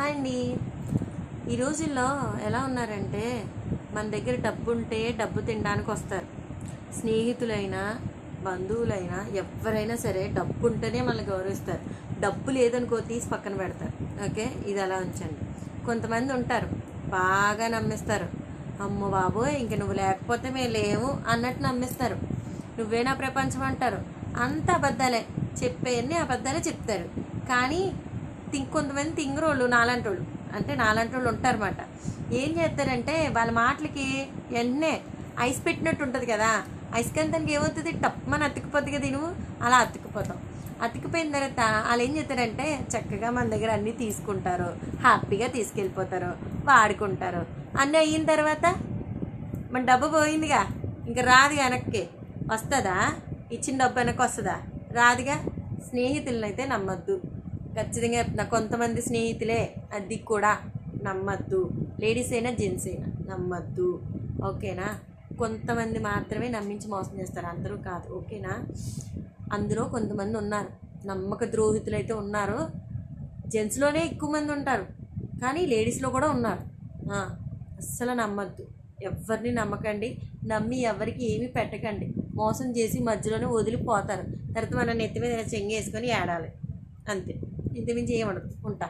Hi అండి. ఈ రోజుల్లో ఎలా ఉన్నారంటే మన దగ్గర డబ్బు ఉంటే డబ్బు తినడానికి వస్తారు. స్నేహితులైనా బంధువులైనా ఎవరైనా సరే డబ్బు ఉంటేనే మనల్ని గౌరవిస్తారు. డబ్బు లేదనుకో తీసి పక్కన పెడతారు. ఓకే, ఇది అలా ఉంచండి. కొంతమంది ఉంటారు బాగా నమ్మిస్తారు. అమ్మో బాబోయ్ ఇంక నువ్వు లేకపోతే మేము లేవు అన్నట్టు నమ్మిస్తారు. నువ్వే నా ప్రపంచం అంటారు. అంత అబద్ధాలే, చెప్పేవన్నీ అబద్ధాలే చెప్తారు. కానీ కొంతమంది తింగరోళ్ళు నాలంటోళ్ళు, అంటే నాలంటోళ్ళు ఉంటారన్నమాట. ఏం చేస్తారంటే వాళ్ళ మాటలకి వెంటనే ఐస్ పెట్టినట్టు ఉంటుంది కదా, ఐస్ కంతానికి ఏమవుతుంది, టప్మని అతుక్కుపోతుంది కదా, నువ్వు అలా అతుక్కుపోతావు. అతుక్కుపోయిన తర్వాత వాళ్ళు ఏం చేస్తారంటే చక్కగా మన దగ్గర అన్నీ తీసుకుంటారు, హ్యాపీగా తీసుకెళ్ళిపోతారు, వాడుకుంటారు. అన్నీ అయిన తర్వాత మన డబ్బు పోయిందిగా, ఇంకా రాదు వెనక్కి. వస్తుందా? ఇచ్చిన డబ్బు వెనక్కి వస్తుందా? రాదుగా. స్నేహితులను అయితే నమ్మద్దు, ఖచ్చితంగా చెప్తున్నా. కొంతమంది స్నేహితులే, అది కూడా నమ్మద్దు. లేడీస్ అయినా జెంట్స్ అయినా నమ్మద్దు, ఓకేనా? కొంతమంది మాత్రమే నమ్మించి మోసం చేస్తారు, అందరూ కాదు, ఓకేనా? అందులో కొంతమంది ఉన్నారు, నమ్మక ద్రోహితులు అయితే ఉన్నారు. జెంట్స్లోనే ఎక్కువ మంది ఉంటారు, కానీ లేడీస్లో కూడా ఉన్నారు. అస్సలు నమ్మద్దు, ఎవరిని నమ్మకండి. నమ్మి ఎవరికి ఏమీ పెట్టకండి. మోసం చేసి మధ్యలోనే వదిలిపోతారు. తర్వాత మన నెత్తి మీద చెంగేసుకొని ఏడాలి, అంతే. ఇంతమించి ఏమడదు. ఉంటా.